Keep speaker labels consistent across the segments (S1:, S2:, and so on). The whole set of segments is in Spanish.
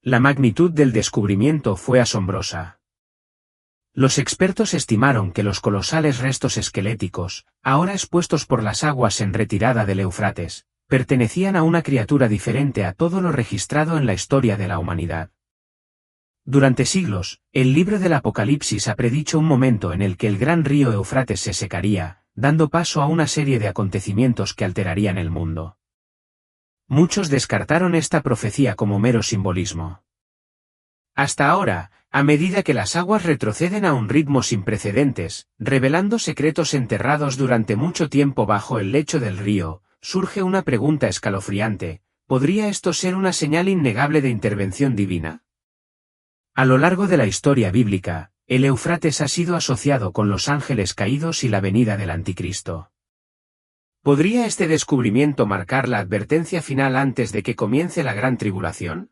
S1: La magnitud del descubrimiento fue asombrosa. Los expertos estimaron que los colosales restos esqueléticos, ahora expuestos por las aguas en retirada del Éufrates, pertenecían a una criatura diferente a todo lo registrado en la historia de la humanidad. Durante siglos, el libro del Apocalipsis ha predicho un momento en el que el gran río Éufrates se secaría, dando paso a una serie de acontecimientos que alterarían el mundo. Muchos descartaron esta profecía como mero simbolismo. Hasta ahora, a medida que las aguas retroceden a un ritmo sin precedentes, revelando secretos enterrados durante mucho tiempo bajo el lecho del río, surge una pregunta escalofriante: ¿podría esto ser una señal innegable de intervención divina? A lo largo de la historia bíblica, el Éufrates ha sido asociado con los ángeles caídos y la venida del Anticristo. ¿Podría este descubrimiento marcar la advertencia final antes de que comience la gran tribulación?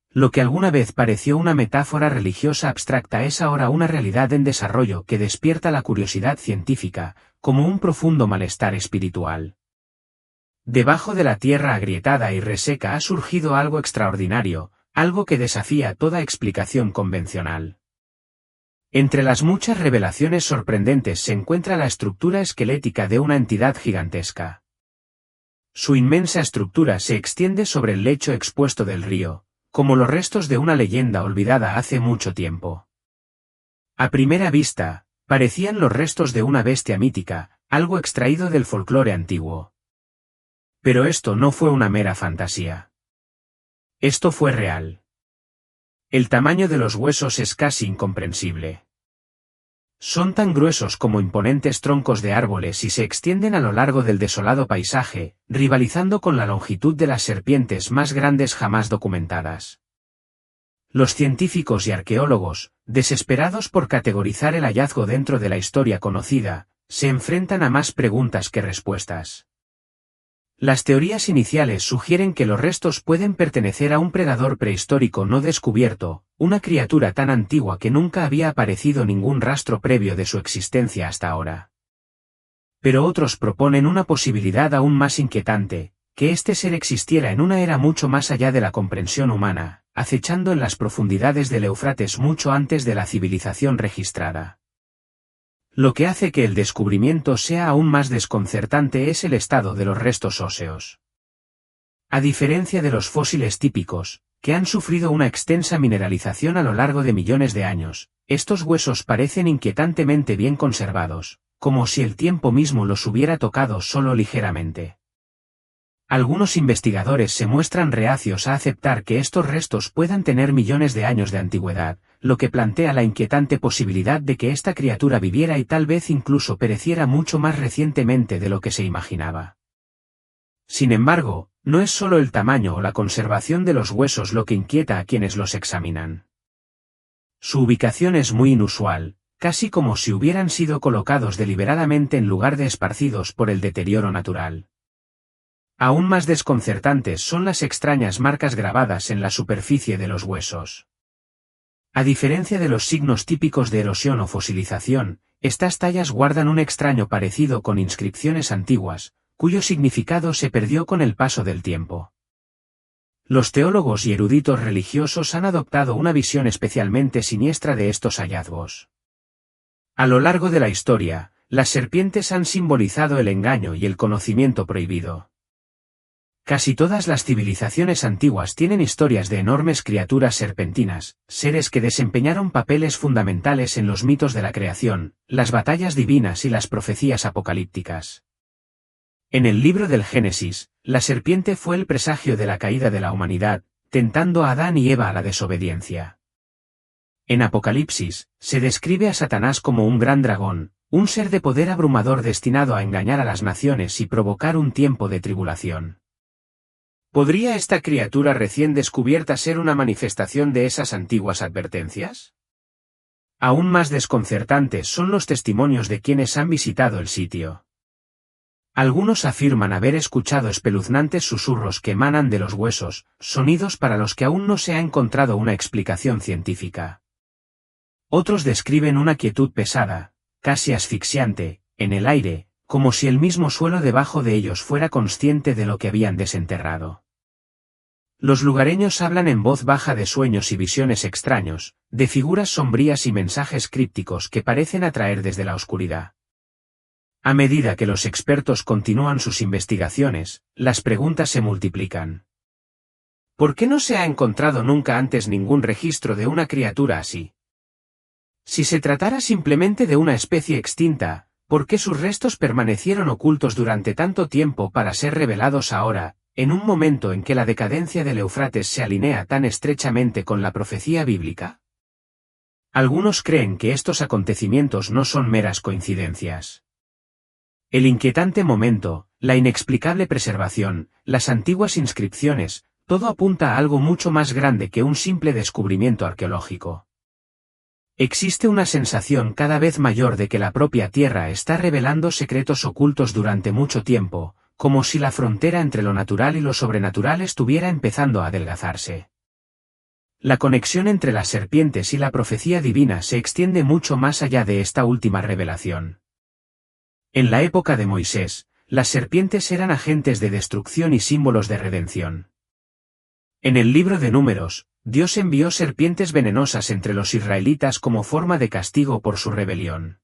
S1: Lo que alguna vez pareció una metáfora religiosa abstracta es ahora una realidad en desarrollo que despierta la curiosidad científica, como un profundo malestar espiritual. Debajo de la tierra agrietada y reseca ha surgido algo extraordinario, algo que desafía toda explicación convencional. Entre las muchas revelaciones sorprendentes se encuentra la estructura esquelética de una entidad gigantesca. Su inmensa estructura se extiende sobre el lecho expuesto del río, como los restos de una leyenda olvidada hace mucho tiempo. A primera vista, parecían los restos de una bestia mítica, algo extraído del folclore antiguo. Pero esto no fue una mera fantasía. Esto fue real. El tamaño de los huesos es casi incomprensible. Son tan gruesos como imponentes troncos de árboles y se extienden a lo largo del desolado paisaje, rivalizando con la longitud de las serpientes más grandes jamás documentadas. Los científicos y arqueólogos, desesperados por categorizar el hallazgo dentro de la historia conocida, se enfrentan a más preguntas que respuestas. Las teorías iniciales sugieren que los restos pueden pertenecer a un predador prehistórico no descubierto, una criatura tan antigua que nunca había aparecido ningún rastro previo de su existencia hasta ahora. Pero otros proponen una posibilidad aún más inquietante, que este ser existiera en una era mucho más allá de la comprensión humana, acechando en las profundidades del Éufrates mucho antes de la civilización registrada. Lo que hace que el descubrimiento sea aún más desconcertante es el estado de los restos óseos. A diferencia de los fósiles típicos, que han sufrido una extensa mineralización a lo largo de millones de años, estos huesos parecen inquietantemente bien conservados, como si el tiempo mismo los hubiera tocado solo ligeramente. Algunos investigadores se muestran reacios a aceptar que estos restos puedan tener millones de años de antigüedad, lo que plantea la inquietante posibilidad de que esta criatura viviera y tal vez incluso pereciera mucho más recientemente de lo que se imaginaba. Sin embargo, no es solo el tamaño o la conservación de los huesos lo que inquieta a quienes los examinan. Su ubicación es muy inusual, casi como si hubieran sido colocados deliberadamente en lugar de esparcidos por el deterioro natural. Aún más desconcertantes son las extrañas marcas grabadas en la superficie de los huesos. A diferencia de los signos típicos de erosión o fosilización, estas tallas guardan un extraño parecido con inscripciones antiguas, cuyo significado se perdió con el paso del tiempo. Los teólogos y eruditos religiosos han adoptado una visión especialmente siniestra de estos hallazgos. A lo largo de la historia, las serpientes han simbolizado el engaño y el conocimiento prohibido. Casi todas las civilizaciones antiguas tienen historias de enormes criaturas serpentinas, seres que desempeñaron papeles fundamentales en los mitos de la creación, las batallas divinas y las profecías apocalípticas. En el libro del Génesis, la serpiente fue el presagio de la caída de la humanidad, tentando a Adán y Eva a la desobediencia. En Apocalipsis, se describe a Satanás como un gran dragón, un ser de poder abrumador destinado a engañar a las naciones y provocar un tiempo de tribulación. ¿Podría esta criatura recién descubierta ser una manifestación de esas antiguas advertencias? Aún más desconcertantes son los testimonios de quienes han visitado el sitio. Algunos afirman haber escuchado espeluznantes susurros que emanan de los huesos, sonidos para los que aún no se ha encontrado una explicación científica. Otros describen una quietud pesada, casi asfixiante, en el aire, como si el mismo suelo debajo de ellos fuera consciente de lo que habían desenterrado. Los lugareños hablan en voz baja de sueños y visiones extraños, de figuras sombrías y mensajes crípticos que parecen atraer desde la oscuridad. A medida que los expertos continúan sus investigaciones, las preguntas se multiplican. ¿Por qué no se ha encontrado nunca antes ningún registro de una criatura así? Si se tratara simplemente de una especie extinta, ¿por qué sus restos permanecieron ocultos durante tanto tiempo para ser revelados ahora, en un momento en que la decadencia del Éufrates se alinea tan estrechamente con la profecía bíblica? Algunos creen que estos acontecimientos no son meras coincidencias. El inquietante momento, la inexplicable preservación, las antiguas inscripciones, todo apunta a algo mucho más grande que un simple descubrimiento arqueológico. Existe una sensación cada vez mayor de que la propia Tierra está revelando secretos ocultos durante mucho tiempo, como si la frontera entre lo natural y lo sobrenatural estuviera empezando a adelgazarse. La conexión entre las serpientes y la profecía divina se extiende mucho más allá de esta última revelación. En la época de Moisés, las serpientes eran agentes de destrucción y símbolos de redención. En el libro de Números, Dios envió serpientes venenosas entre los israelitas como forma de castigo por su rebelión.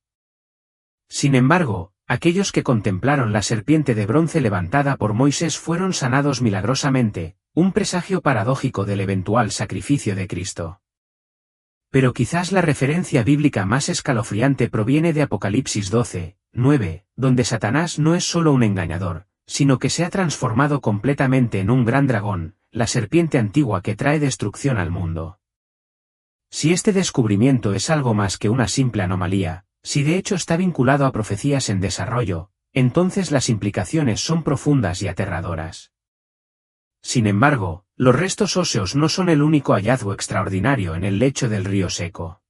S1: Sin embargo, aquellos que contemplaron la serpiente de bronce levantada por Moisés fueron sanados milagrosamente, un presagio paradójico del eventual sacrificio de Cristo. Pero quizás la referencia bíblica más escalofriante proviene de Apocalipsis 12:9, donde Satanás no es solo un engañador, sino que se ha transformado completamente en un gran dragón, la serpiente antigua que trae destrucción al mundo. Si este descubrimiento es algo más que una simple anomalía, si de hecho está vinculado a profecías en desarrollo, entonces las implicaciones son profundas y aterradoras. Sin embargo, los restos óseos no son el único hallazgo extraordinario en el lecho del río seco.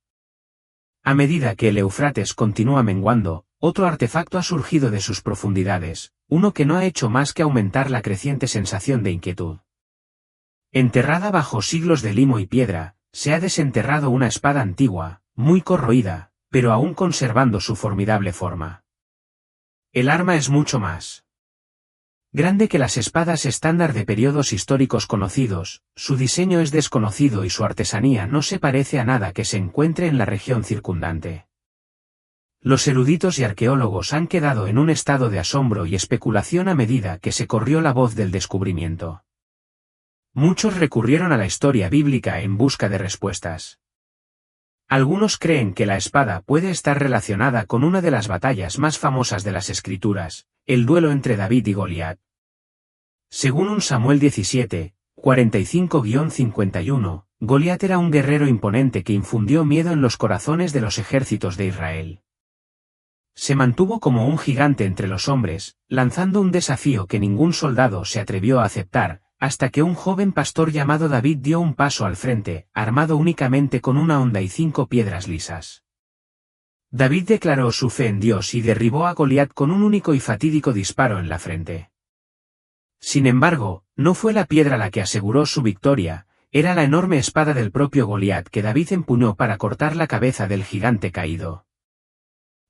S1: A medida que el Éufrates continúa menguando, otro artefacto ha surgido de sus profundidades, uno que no ha hecho más que aumentar la creciente sensación de inquietud. Enterrada bajo siglos de limo y piedra, se ha desenterrado una espada antigua, muy corroída, pero aún conservando su formidable forma. El arma es mucho más grande que las espadas estándar de periodos históricos conocidos, su diseño es desconocido y su artesanía no se parece a nada que se encuentre en la región circundante. Los eruditos y arqueólogos han quedado en un estado de asombro y especulación a medida que se corrió la voz del descubrimiento. Muchos recurrieron a la historia bíblica en busca de respuestas. Algunos creen que la espada puede estar relacionada con una de las batallas más famosas de las Escrituras, el duelo entre David y Goliat. Según 1 Samuel 17, 45-51, Goliat era un guerrero imponente que infundió miedo en los corazones de los ejércitos de Israel. Se mantuvo como un gigante entre los hombres, lanzando un desafío que ningún soldado se atrevió a aceptar, hasta que un joven pastor llamado David dio un paso al frente, armado únicamente con una honda y 5 piedras lisas. David declaró su fe en Dios y derribó a Goliat con un único y fatídico disparo en la frente. Sin embargo, no fue la piedra la que aseguró su victoria, era la enorme espada del propio Goliat que David empuñó para cortar la cabeza del gigante caído.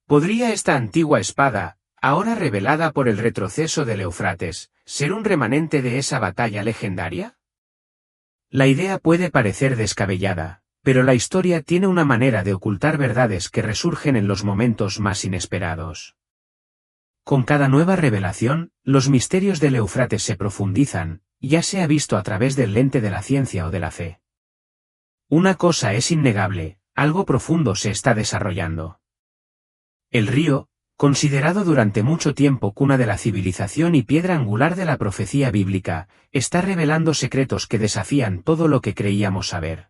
S1: ¿Podría esta antigua espada, ahora revelada por el retroceso del Éufrates, ser un remanente de esa batalla legendaria? La idea puede parecer descabellada, pero la historia tiene una manera de ocultar verdades que resurgen en los momentos más inesperados. Con cada nueva revelación, los misterios del Éufrates se profundizan, ya sea visto a través del lente de la ciencia o de la fe. Una cosa es innegable, algo profundo se está desarrollando. El río, considerado durante mucho tiempo cuna de la civilización y piedra angular de la profecía bíblica, está revelando secretos que desafían todo lo que creíamos saber.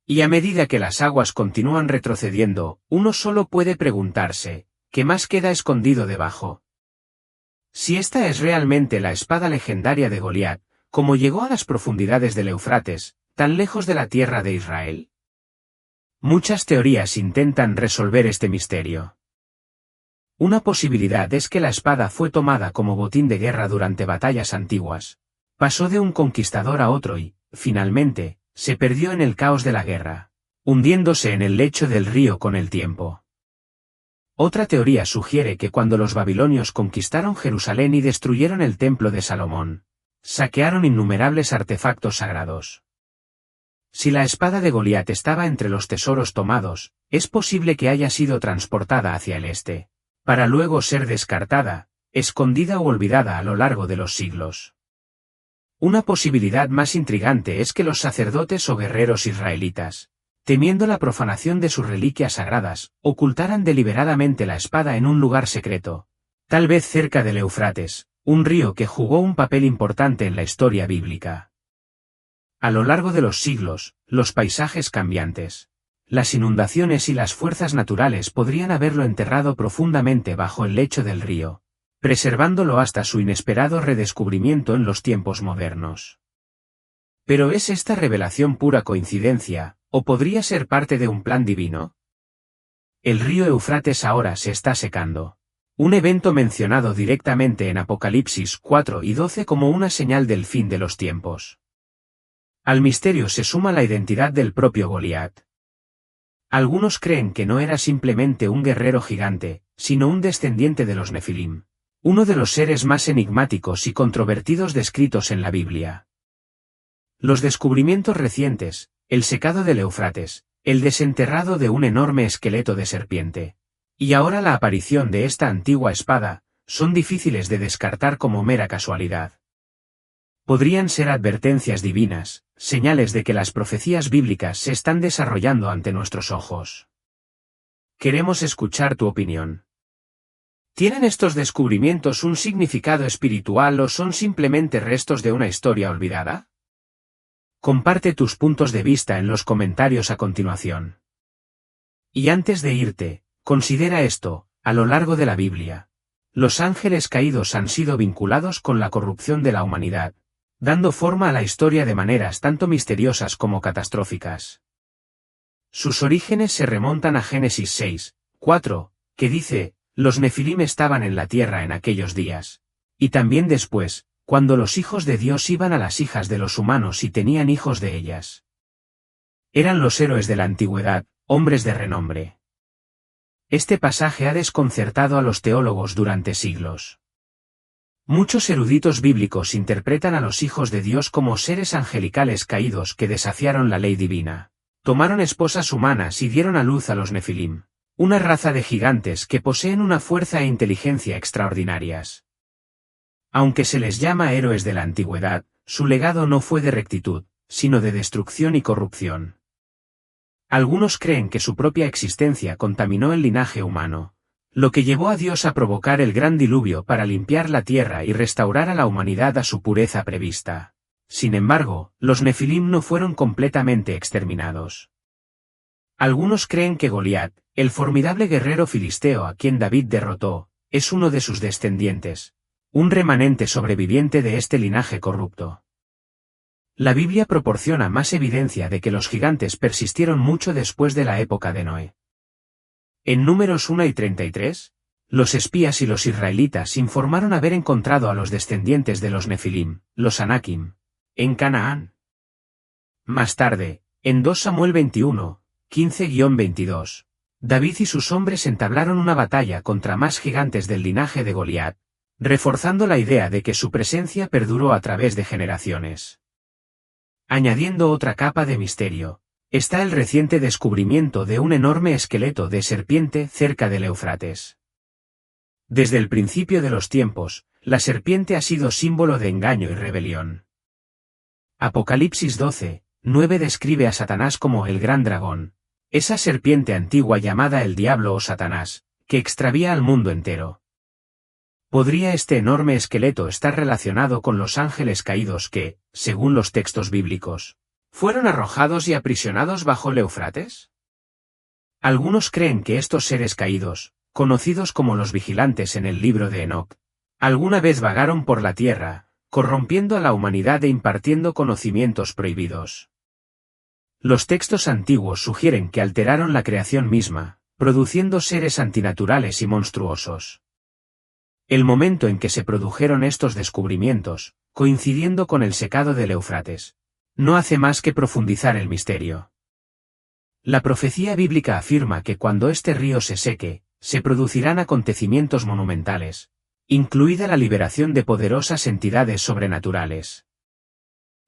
S1: Y a medida que las aguas continúan retrocediendo, uno solo puede preguntarse, ¿qué más queda escondido debajo? Si esta es realmente la espada legendaria de Goliat, ¿cómo llegó a las profundidades del Éufrates, tan lejos de la tierra de Israel? Muchas teorías intentan resolver este misterio. Una posibilidad es que la espada fue tomada como botín de guerra durante batallas antiguas. Pasó de un conquistador a otro y, finalmente, se perdió en el caos de la guerra, hundiéndose en el lecho del río con el tiempo. Otra teoría sugiere que cuando los babilonios conquistaron Jerusalén y destruyeron el templo de Salomón, saquearon innumerables artefactos sagrados. Si la espada de Goliat estaba entre los tesoros tomados, es posible que haya sido transportada hacia el este, para luego ser descartada, escondida o olvidada a lo largo de los siglos. Una posibilidad más intrigante es que los sacerdotes o guerreros israelitas, temiendo la profanación de sus reliquias sagradas, ocultaran deliberadamente la espada en un lugar secreto, tal vez cerca del Éufrates, un río que jugó un papel importante en la historia bíblica. A lo largo de los siglos, los paisajes cambiantes, las inundaciones y las fuerzas naturales podrían haberlo enterrado profundamente bajo el lecho del río, preservándolo hasta su inesperado redescubrimiento en los tiempos modernos. ¿Pero es esta revelación pura coincidencia, o podría ser parte de un plan divino? El río Éufrates ahora se está secando. Un evento mencionado directamente en Apocalipsis 4 y 12 como una señal del fin de los tiempos. Al misterio se suma la identidad del propio Goliat. Algunos creen que no era simplemente un guerrero gigante, sino un descendiente de los Nefilim, uno de los seres más enigmáticos y controvertidos descritos en la Biblia. Los descubrimientos recientes, el secado del Éufrates, el desenterrado de un enorme esqueleto de serpiente, y ahora la aparición de esta antigua espada, son difíciles de descartar como mera casualidad. Podrían ser advertencias divinas, señales de que las profecías bíblicas se están desarrollando ante nuestros ojos. Queremos escuchar tu opinión. ¿Tienen estos descubrimientos un significado espiritual o son simplemente restos de una historia olvidada? Comparte tus puntos de vista en los comentarios a continuación. Y antes de irte, considera esto: a lo largo de la Biblia, los ángeles caídos han sido vinculados con la corrupción de la humanidad, dando forma a la historia de maneras tanto misteriosas como catastróficas. Sus orígenes se remontan a Génesis 6, 4, que dice: los Nefilim estaban en la tierra en aquellos días. Y también después, cuando los hijos de Dios iban a las hijas de los humanos y tenían hijos de ellas. Eran los héroes de la antigüedad, hombres de renombre. Este pasaje ha desconcertado a los teólogos durante siglos. Muchos eruditos bíblicos interpretan a los hijos de Dios como seres angelicales caídos que desafiaron la ley divina, tomaron esposas humanas y dieron a luz a los Nefilim, una raza de gigantes que poseen una fuerza e inteligencia extraordinarias. Aunque se les llama héroes de la antigüedad, su legado no fue de rectitud, sino de destrucción y corrupción. Algunos creen que su propia existencia contaminó el linaje humano, lo que llevó a Dios a provocar el gran diluvio para limpiar la tierra y restaurar a la humanidad a su pureza prevista. Sin embargo, los Nefilim no fueron completamente exterminados. Algunos creen que Goliat, el formidable guerrero filisteo a quien David derrotó, es uno de sus descendientes, un remanente sobreviviente de este linaje corrupto. La Biblia proporciona más evidencia de que los gigantes persistieron mucho después de la época de Noé. En Números 1 y 33, los espías y los israelitas informaron haber encontrado a los descendientes de los Nefilim, los Anakim, en Canaán. Más tarde, en 2 Samuel 21, 15-22, David y sus hombres entablaron una batalla contra más gigantes del linaje de Goliat, reforzando la idea de que su presencia perduró a través de generaciones. Añadiendo otra capa de misterio, está el reciente descubrimiento de un enorme esqueleto de serpiente cerca del Éufrates. Desde el principio de los tiempos, la serpiente ha sido símbolo de engaño y rebelión. Apocalipsis 12, 9 describe a Satanás como el gran dragón, esa serpiente antigua llamada el diablo o Satanás, que extravía al mundo entero. ¿Podría este enorme esqueleto estar relacionado con los ángeles caídos que, según los textos bíblicos, fueron arrojados y aprisionados bajo el Éufrates? Algunos creen que estos seres caídos, conocidos como los vigilantes en el libro de Enoc, alguna vez vagaron por la tierra, corrompiendo a la humanidad e impartiendo conocimientos prohibidos. Los textos antiguos sugieren que alteraron la creación misma, produciendo seres antinaturales y monstruosos. El momento en que se produjeron estos descubrimientos, coincidiendo con el secado del Éufrates, no hace más que profundizar el misterio. La profecía bíblica afirma que cuando este río se seque, se producirán acontecimientos monumentales, incluida la liberación de poderosas entidades sobrenaturales.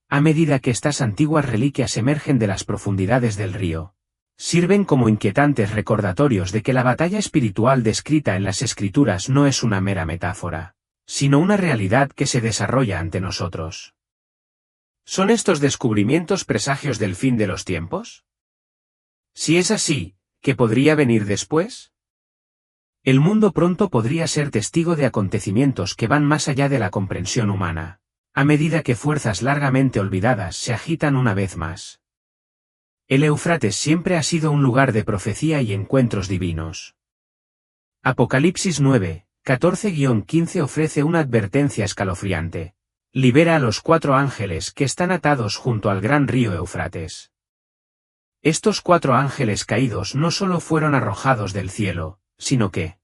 S1: A medida que estas antiguas reliquias emergen de las profundidades del río, sirven como inquietantes recordatorios de que la batalla espiritual descrita en las Escrituras no es una mera metáfora, sino una realidad que se desarrolla ante nosotros. ¿Son estos descubrimientos presagios del fin de los tiempos? Si es así, ¿qué podría venir después? El mundo pronto podría ser testigo de acontecimientos que van más allá de la comprensión humana, a medida que fuerzas largamente olvidadas se agitan una vez más. El Éufrates siempre ha sido un lugar de profecía y encuentros divinos. Apocalipsis 9, 14-15 ofrece una advertencia escalofriante. Libera a los 4 ángeles que están atados junto al gran río Éufrates. Estos 4 ángeles caídos no solo fueron arrojados del cielo, sino que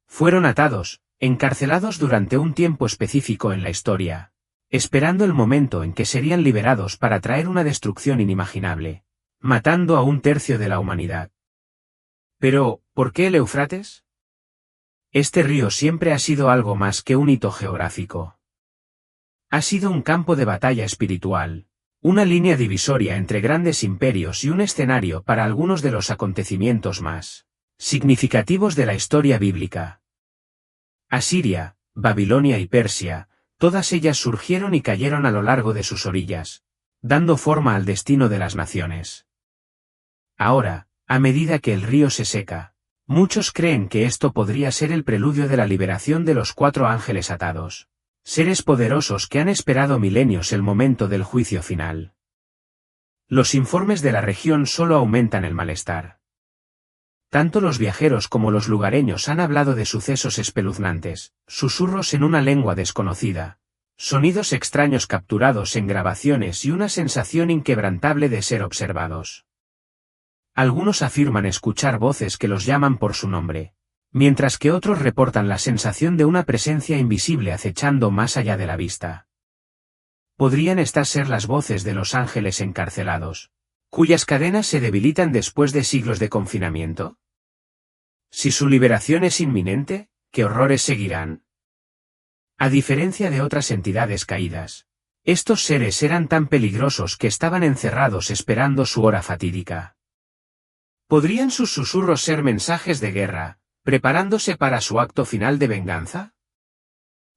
S1: fueron atados, encarcelados durante un tiempo específico en la historia, esperando el momento en que serían liberados para traer una destrucción inimaginable, matando a 1/3 de la humanidad. Pero, ¿por qué el Éufrates? Este río siempre ha sido algo más que un hito geográfico. Ha sido un campo de batalla espiritual, una línea divisoria entre grandes imperios y un escenario para algunos de los acontecimientos más significativos de la historia bíblica. Asiria, Babilonia y Persia, todas ellas surgieron y cayeron a lo largo de sus orillas, dando forma al destino de las naciones. Ahora, a medida que el río se seca, muchos creen que esto podría ser el preludio de la liberación de los 4 ángeles atados, seres poderosos que han esperado milenios el momento del juicio final. Los informes de la región solo aumentan el malestar. Tanto los viajeros como los lugareños han hablado de sucesos espeluznantes, susurros en una lengua desconocida, sonidos extraños capturados en grabaciones y una sensación inquebrantable de ser observados. Algunos afirman escuchar voces que los llaman por su nombre, mientras que otros reportan la sensación de una presencia invisible acechando más allá de la vista. ¿Podrían estas ser las voces de los ángeles encarcelados, cuyas cadenas se debilitan después de siglos de confinamiento? Si su liberación es inminente, ¿qué horrores seguirán? A diferencia de otras entidades caídas, estos seres eran tan peligrosos que estaban encerrados esperando su hora fatídica. ¿Podrían sus susurros ser mensajes de guerra, preparándose para su acto final de venganza?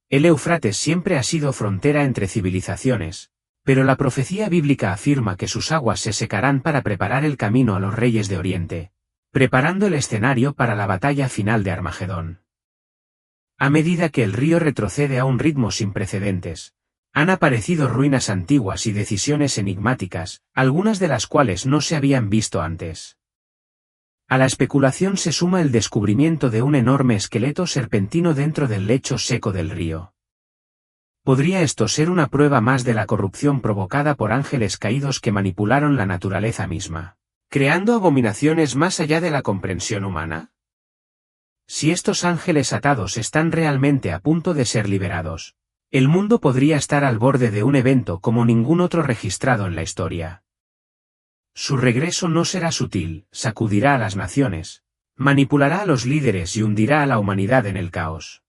S1: El Éufrates siempre ha sido frontera entre civilizaciones, pero la profecía bíblica afirma que sus aguas se secarán para preparar el camino a los reyes de Oriente, preparando el escenario para la batalla final de Armagedón. A medida que el río retrocede a un ritmo sin precedentes, han aparecido ruinas antiguas y decisiones enigmáticas, algunas de las cuales no se habían visto antes. A la especulación se suma el descubrimiento de un enorme esqueleto serpentino dentro del lecho seco del río. ¿Podría esto ser una prueba más de la corrupción provocada por ángeles caídos que manipularon la naturaleza misma, creando abominaciones más allá de la comprensión humana? Si estos ángeles atados están realmente a punto de ser liberados, el mundo podría estar al borde de un evento como ningún otro registrado en la historia. Su regreso no será sutil, sacudirá a las naciones, manipulará a los líderes y hundirá a la humanidad en el caos.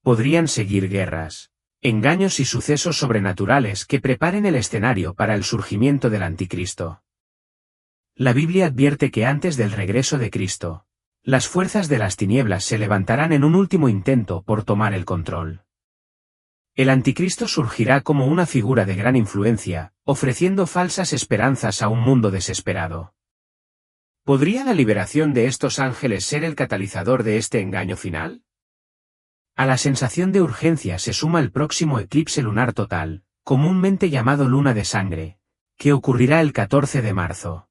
S1: Podrían seguir guerras, engaños y sucesos sobrenaturales que preparen el escenario para el surgimiento del Anticristo. La Biblia advierte que antes del regreso de Cristo, las fuerzas de las tinieblas se levantarán en un último intento por tomar el control. El Anticristo surgirá como una figura de gran influencia, ofreciendo falsas esperanzas a un mundo desesperado. ¿Podría la liberación de estos ángeles ser el catalizador de este engaño final? A la sensación de urgencia se suma el próximo eclipse lunar total, comúnmente llamado luna de sangre, que ocurrirá el 14 de marzo.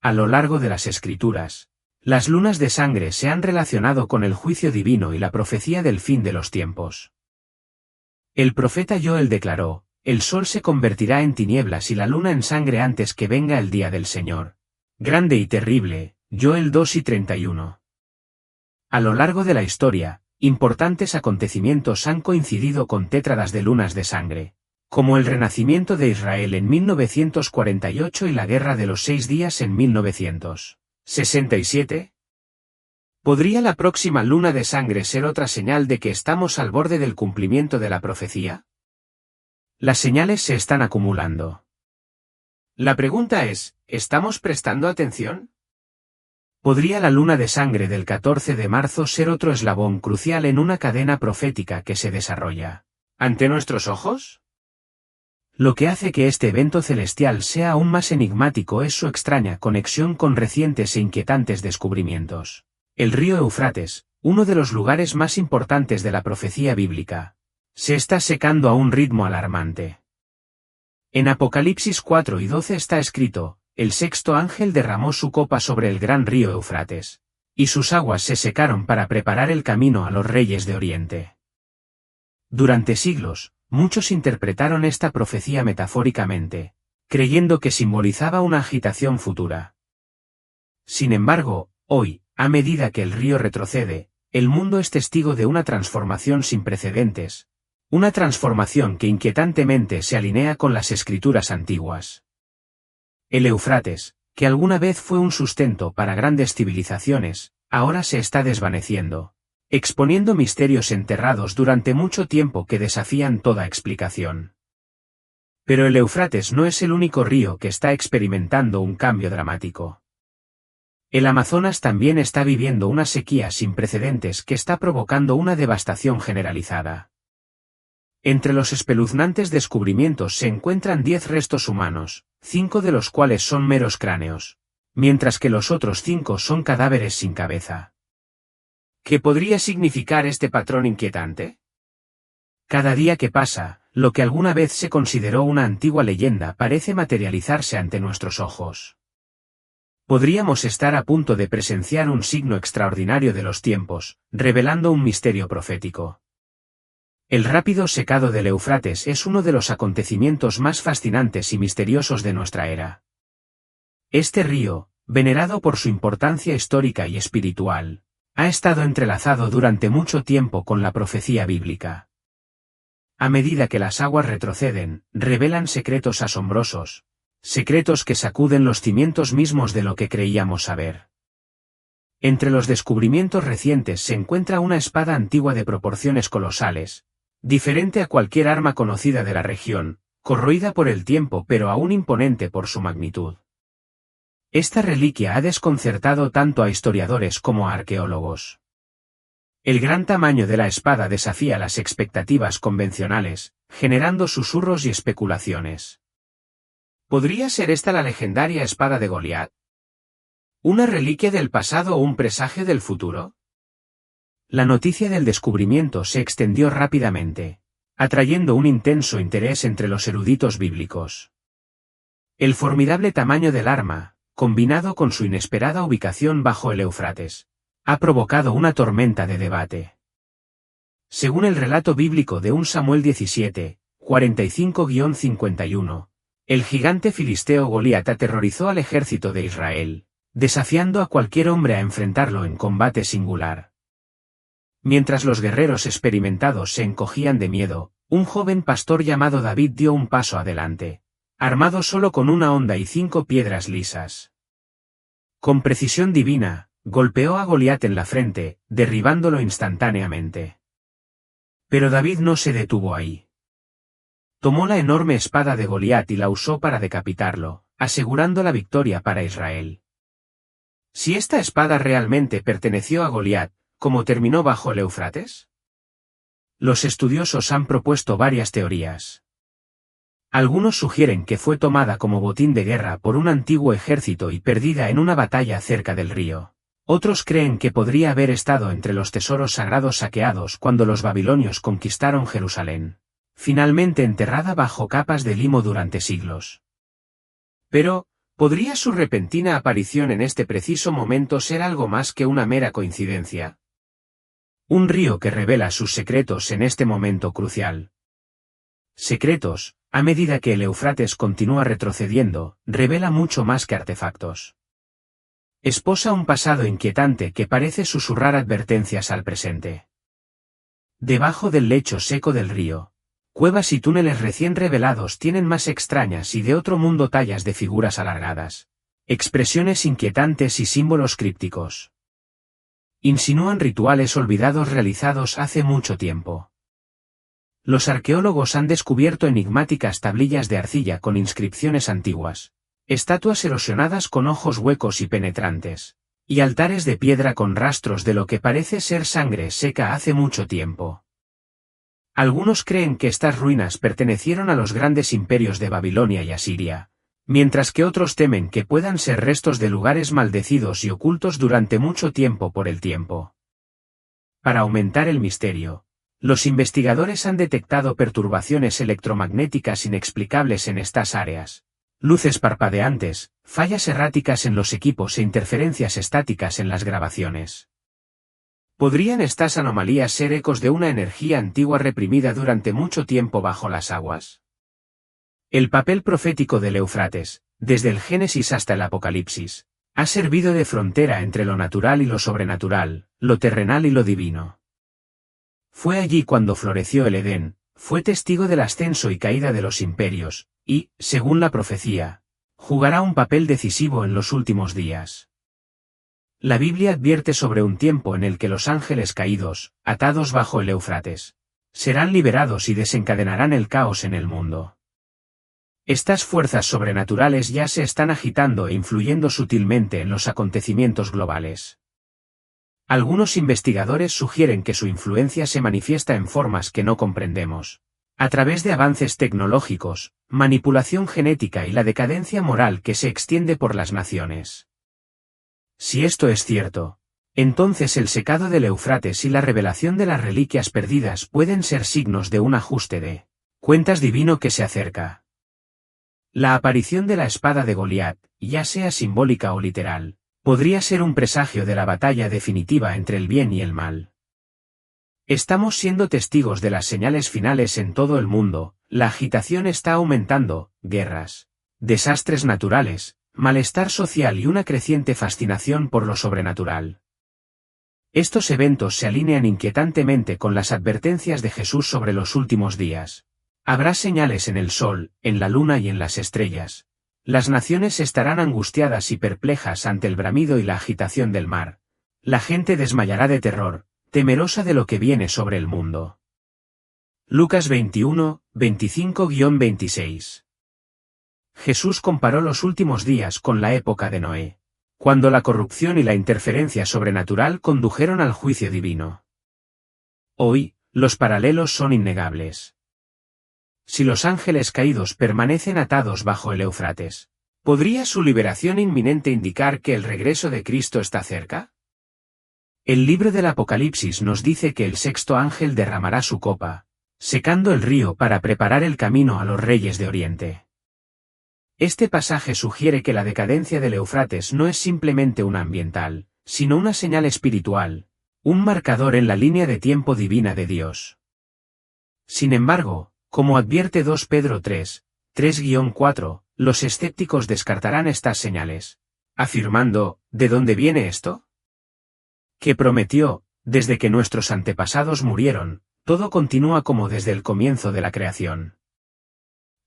S1: A lo largo de las Escrituras, las lunas de sangre se han relacionado con el juicio divino y la profecía del fin de los tiempos. El profeta Joel declaró: el sol se convertirá en tinieblas y la luna en sangre antes que venga el día del Señor. Grande y terrible, Joel 2:31. A lo largo de la historia, importantes acontecimientos han coincidido con tétradas de lunas de sangre, como el renacimiento de Israel en 1948 y la Guerra de los 6 Días en 1967. ¿Podría la próxima luna de sangre ser otra señal de que estamos al borde del cumplimiento de la profecía? Las señales se están acumulando. La pregunta es, ¿estamos prestando atención? ¿Podría la luna de sangre del 14 de marzo ser otro eslabón crucial en una cadena profética que se desarrolla ante nuestros ojos? Lo que hace que este evento celestial sea aún más enigmático es su extraña conexión con recientes e inquietantes descubrimientos. El río Éufrates, uno de los lugares más importantes de la profecía bíblica, se está secando a un ritmo alarmante. En Apocalipsis 4 y 12 está escrito, el sexto ángel derramó su copa sobre el gran río Éufrates, y sus aguas se secaron para preparar el camino a los reyes de Oriente. Durante siglos, muchos interpretaron esta profecía metafóricamente, creyendo que simbolizaba una agitación futura. Sin embargo, hoy, a medida que el río retrocede, el mundo es testigo de una transformación sin precedentes, una transformación que inquietantemente se alinea con las escrituras antiguas. El Éufrates, que alguna vez fue un sustento para grandes civilizaciones, ahora se está desvaneciendo, exponiendo misterios enterrados durante mucho tiempo que desafían toda explicación. Pero el Éufrates no es el único río que está experimentando un cambio dramático. El Amazonas también está viviendo una sequía sin precedentes que está provocando una devastación generalizada. Entre los espeluznantes descubrimientos se encuentran 10 restos humanos, 5 de los cuales son meros cráneos, mientras que los otros 5 son cadáveres sin cabeza. ¿Qué podría significar este patrón inquietante? Cada día que pasa, lo que alguna vez se consideró una antigua leyenda parece materializarse ante nuestros ojos. Podríamos estar a punto de presenciar un signo extraordinario de los tiempos, revelando un misterio profético. El rápido secado del Éufrates es uno de los acontecimientos más fascinantes y misteriosos de nuestra era. Este río, venerado por su importancia histórica y espiritual, ha estado entrelazado durante mucho tiempo con la profecía bíblica. A medida que las aguas retroceden, revelan secretos asombrosos, secretos que sacuden los cimientos mismos de lo que creíamos saber. Entre los descubrimientos recientes se encuentra una espada antigua de proporciones colosales, diferente a cualquier arma conocida de la región, corroída por el tiempo pero aún imponente por su magnitud. Esta reliquia ha desconcertado tanto a historiadores como a arqueólogos. El gran tamaño de la espada desafía las expectativas convencionales, generando susurros y especulaciones. ¿Podría ser esta la legendaria espada de Goliat? ¿Una reliquia del pasado o un presagio del futuro? La noticia del descubrimiento se extendió rápidamente, atrayendo un intenso interés entre los eruditos bíblicos. El formidable tamaño del arma, combinado con su inesperada ubicación bajo el Éufrates, ha provocado una tormenta de debate. Según el relato bíblico de 1 Samuel 17, 45-51, el gigante filisteo Goliat aterrorizó al ejército de Israel, desafiando a cualquier hombre a enfrentarlo en combate singular. Mientras los guerreros experimentados se encogían de miedo, un joven pastor llamado David dio un paso adelante, armado solo con una honda y 5 piedras lisas. Con precisión divina, golpeó a Goliat en la frente, derribándolo instantáneamente. Pero David no se detuvo ahí. Tomó la enorme espada de Goliat y la usó para decapitarlo, asegurando la victoria para Israel. Si esta espada realmente perteneció a Goliat, ¿cómo terminó bajo el Éufrates? Los estudiosos han propuesto varias teorías. Algunos sugieren que fue tomada como botín de guerra por un antiguo ejército y perdida en una batalla cerca del río. Otros creen que podría haber estado entre los tesoros sagrados saqueados cuando los babilonios conquistaron Jerusalén, finalmente enterrada bajo capas de limo durante siglos. Pero, ¿podría su repentina aparición en este preciso momento ser algo más que una mera coincidencia? Un río que revela sus secretos en este momento crucial. Secretos, a medida que el Éufrates continúa retrocediendo, revela mucho más que artefactos. Esposa un pasado inquietante que parece susurrar advertencias al presente. Debajo del lecho seco del río, cuevas y túneles recién revelados tienen más extrañas y de otro mundo tallas de figuras alargadas, expresiones inquietantes y símbolos crípticos. Insinúan rituales olvidados realizados hace mucho tiempo. Los arqueólogos han descubierto enigmáticas tablillas de arcilla con inscripciones antiguas, estatuas erosionadas con ojos huecos y penetrantes, y altares de piedra con rastros de lo que parece ser sangre seca hace mucho tiempo. Algunos creen que estas ruinas pertenecieron a los grandes imperios de Babilonia y Asiria, mientras que otros temen que puedan ser restos de lugares maldecidos y ocultos durante mucho tiempo por el tiempo. Para aumentar el misterio, los investigadores han detectado perturbaciones electromagnéticas inexplicables en estas áreas, luces parpadeantes, fallas erráticas en los equipos e interferencias estáticas en las grabaciones. ¿Podrían estas anomalías ser ecos de una energía antigua reprimida durante mucho tiempo bajo las aguas? El papel profético del Éufrates, desde el Génesis hasta el Apocalipsis, ha servido de frontera entre lo natural y lo sobrenatural, lo terrenal y lo divino. Fue allí cuando floreció el Edén, fue testigo del ascenso y caída de los imperios, y, según la profecía, jugará un papel decisivo en los últimos días. La Biblia advierte sobre un tiempo en el que los ángeles caídos, atados bajo el Éufrates, serán liberados y desencadenarán el caos en el mundo. Estas fuerzas sobrenaturales ya se están agitando e influyendo sutilmente en los acontecimientos globales. Algunos investigadores sugieren que su influencia se manifiesta en formas que no comprendemos, a través de avances tecnológicos, manipulación genética y la decadencia moral que se extiende por las naciones. Si esto es cierto, entonces el secado del Éufrates y la revelación de las reliquias perdidas pueden ser signos de un ajuste de cuentas divino que se acerca. La aparición de la espada de Goliat, ya sea simbólica o literal, podría ser un presagio de la batalla definitiva entre el bien y el mal. Estamos siendo testigos de las señales finales en todo el mundo, la agitación está aumentando, guerras, desastres naturales, malestar social y una creciente fascinación por lo sobrenatural. Estos eventos se alinean inquietantemente con las advertencias de Jesús sobre los últimos días. Habrá señales en el sol, en la luna y en las estrellas. Las naciones estarán angustiadas y perplejas ante el bramido y la agitación del mar. La gente desmayará de terror, temerosa de lo que viene sobre el mundo. Lucas 21, 25-26. Jesús comparó los últimos días con la época de Noé, cuando la corrupción y la interferencia sobrenatural condujeron al juicio divino. Hoy, los paralelos son innegables. Si los ángeles caídos permanecen atados bajo el Éufrates, ¿podría su liberación inminente indicar que el regreso de Cristo está cerca? El libro del Apocalipsis nos dice que el sexto ángel derramará su copa, secando el río para preparar el camino a los reyes de Oriente. Este pasaje sugiere que la decadencia del Éufrates no es simplemente una ambiental, sino una señal espiritual, un marcador en la línea de tiempo divina de Dios. Sin embargo, como advierte 2 Pedro 3, 3-4, los escépticos descartarán estas señales, afirmando, ¿de dónde viene esto? Que prometió, desde que nuestros antepasados murieron, todo continúa como desde el comienzo de la creación.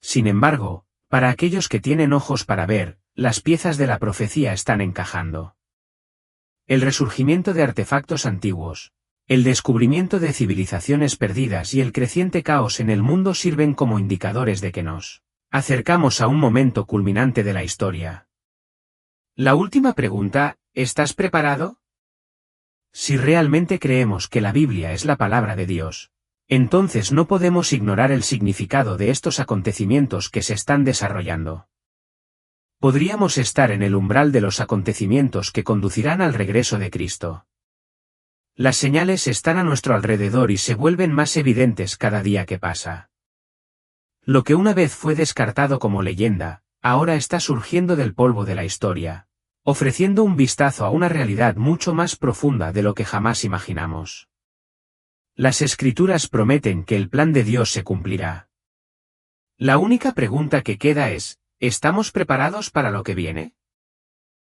S1: Sin embargo, para aquellos que tienen ojos para ver, las piezas de la profecía están encajando. El resurgimiento de artefactos antiguos, el descubrimiento de civilizaciones perdidas y el creciente caos en el mundo sirven como indicadores de que nos acercamos a un momento culminante de la historia. La última pregunta, ¿estás preparado? Si realmente creemos que la Biblia es la palabra de Dios, entonces no podemos ignorar el significado de estos acontecimientos que se están desarrollando. Podríamos estar en el umbral de los acontecimientos que conducirán al regreso de Cristo. Las señales están a nuestro alrededor y se vuelven más evidentes cada día que pasa. Lo que una vez fue descartado como leyenda, ahora está surgiendo del polvo de la historia, ofreciendo un vistazo a una realidad mucho más profunda de lo que jamás imaginamos. Las Escrituras prometen que el plan de Dios se cumplirá. La única pregunta que queda es, ¿estamos preparados para lo que viene?